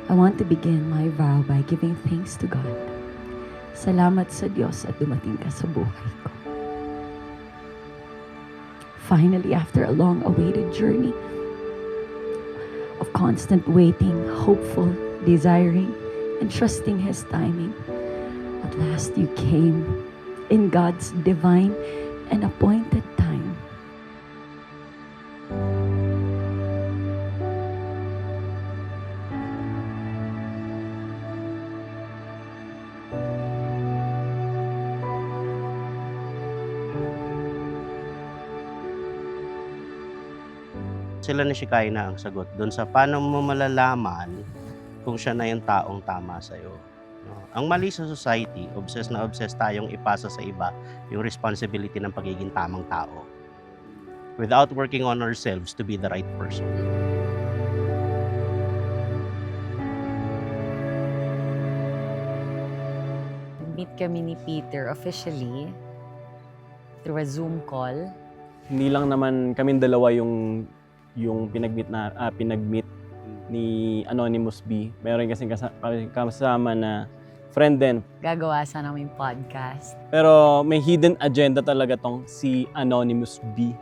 I want to begin my vow by giving thanks to God. Salamat sa Diyos at dumating ka sa buhay ko. Finally, after a long-awaited journey of constant waiting, hopeful, desiring, and trusting His timing, at last you came in God's divine and appointed time. Sila ni Shekinah ang sagot doon sa paano mo malalaman kung siya na yung taong tama sa'yo. No? Ang mali sa society, obsessed na obsessed tayong ipasa sa iba yung responsibility ng pagiging tamang tao without working on ourselves to be the right person. Meet kami ni Peter officially through a Zoom call. Hindi lang naman kaming dalawa yung pinag-meet ni Anonymous B. Meron kasing kasama na friend din. Gagawa sana ng podcast. Pero may hidden agenda talaga tong si Anonymous B.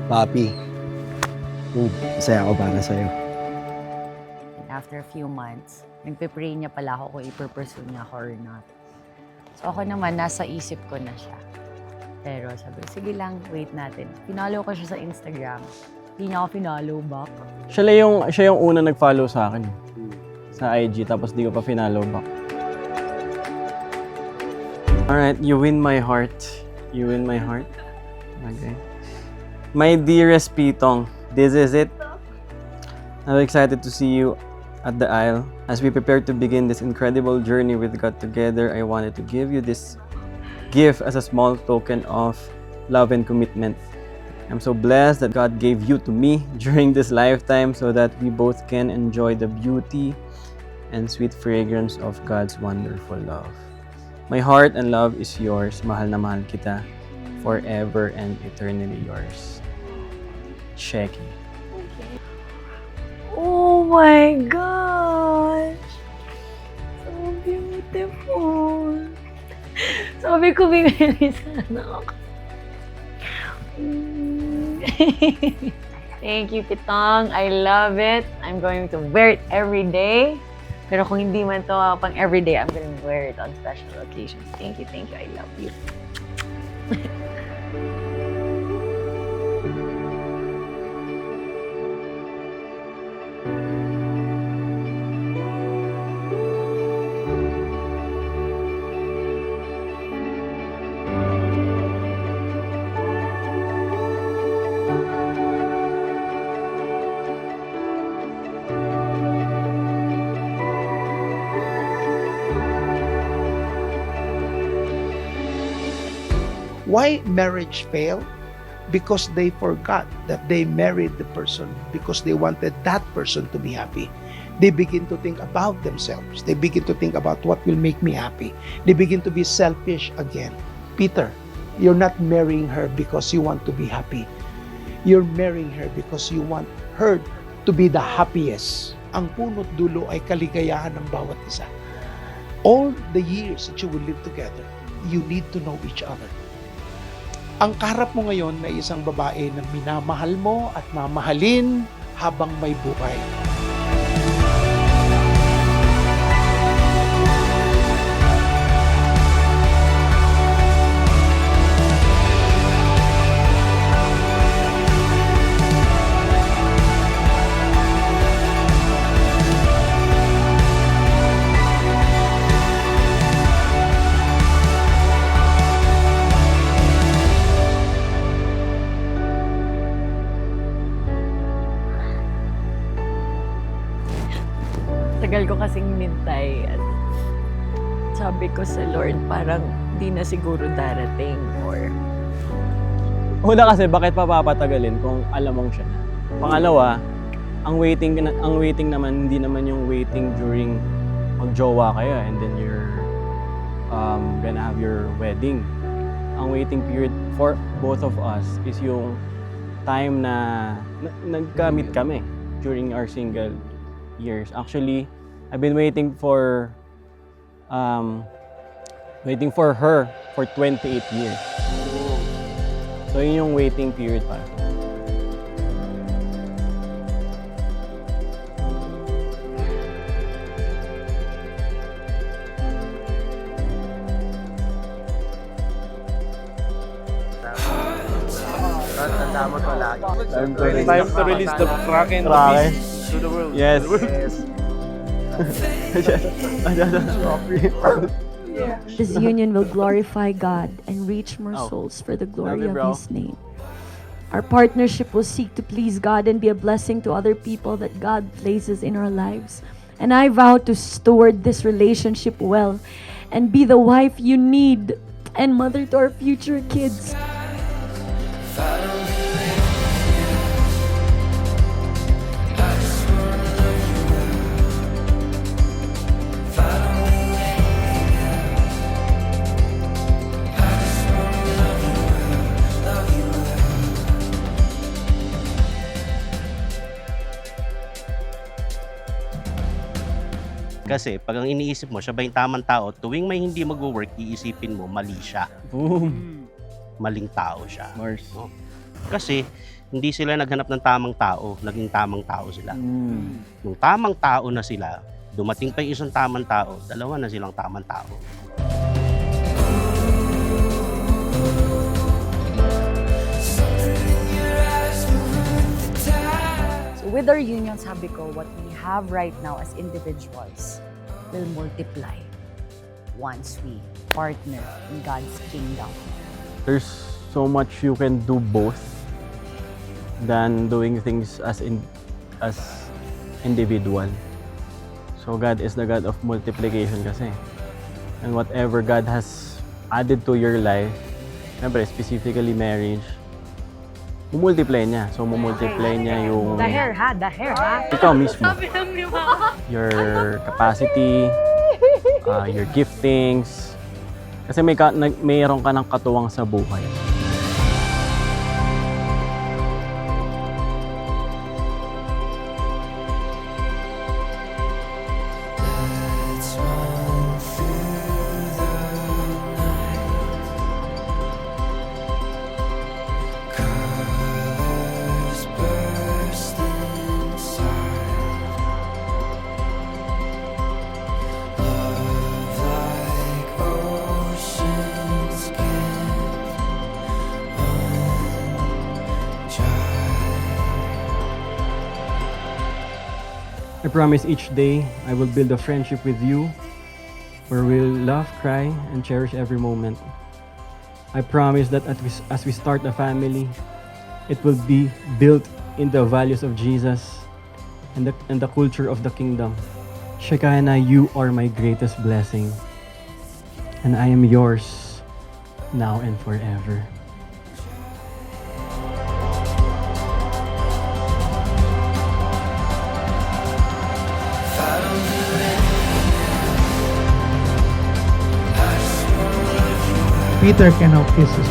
Papi, masaya ako para sa'yo. And after a few months, nagpe-pray niya pala ako kung ipupursue niya ako or not. So ako naman, nasa isip ko na siya. Pero sabi ko, sige lang, wait natin. Pinalo ko siya sa Instagram. Hindi niya ako pinalo back. Siya yung una nag-follow sa akin. Sa IG, tapos di ko pa finalo back. Alright, you win my heart. You win my heart. Okay. My dearest Pitong, this is it. I'm excited to see you at the aisle. As we prepare to begin this incredible journey with God together, I wanted to give you this gift as a small token of love and commitment. I'm so blessed that God gave you to me during this lifetime so that we both can enjoy the beauty and sweet fragrance of God's wonderful love. My heart and love is yours. Mahal na mahal kita. Forever and eternally yours. Sheky. Oh my gosh! So beautiful! Sabi ko, bibili sana ako. Thank you, Pitong. I love it. I'm going to wear it every day. Pero kung hindi man to pang everyday, I'm going to wear it on special occasions. Thank you, thank you. I love you. Why marriage failed? Because they forgot that they married the person because they wanted that person to be happy. They begin to think about themselves. They begin to think about what will make me happy. They begin to be selfish again. Peter, you're not marrying her because you want to be happy. You're marrying her because you want her to be the happiest. Ang punot dulo ay kaligayahan ng bawat isa. All the years that you will live together, you need to know each other. Ang kaharap mo ngayon na isang babae na minamahal mo at mamahalin habang may buhay. Tagal ko kasing nintay at sabi ko sa Lord, parang di na siguro darating or Una kasi, bakit pa papatagalin kung alam mong siya na? Pangalawa, ang waiting naman, hindi naman yung waiting during magjowa kayo and then you're gonna have your wedding. ang waiting period for both of us is yung time na nagkamit kami during our single years. Actually, I've been waiting for her for 28 years. So yun yung waiting period para. Time to release the Kraken beast to the world. Yes. This union will glorify God and reach more Oh. souls for the glory Love you, of bro. His name. Our partnership will seek to please God and be a blessing to other people that God places in our lives. And I vow to steward this relationship well and be the wife you need and mother to our future kids. Kasi pag ang iniisip mo, siya ba yung tamang tao, tuwing may hindi mag-work, iisipin mo, mali siya. Boom. Maling tao siya. Mars. No? Kasi hindi sila naghanap ng tamang tao, naging tamang tao sila. Nung tamang tao na sila, dumating pa yung isang tamang tao, dalawa na silang tamang tao. So with our union, sabi ko, what we have right now as individuals will multiply once we partner in God's kingdom. There's so much you can do both than doing things as individual. So God is the God of multiplication kasi. And whatever God has added to your life, syempre specifically marriage, mumultiply niya. So mumultiply niya yung The hair ha? ikaw mismo. Your capacity, your giftings. Kasi mayroon ka ng katuwang sa buhay. I promise each day I will build a friendship with you where we'll laugh, cry, and cherish every moment. I promise that as we start a family, it will be built in the values of Jesus and the culture of the kingdom. Shekinah, you are my greatest blessing, and I am yours now and forever. Peter cannot kiss his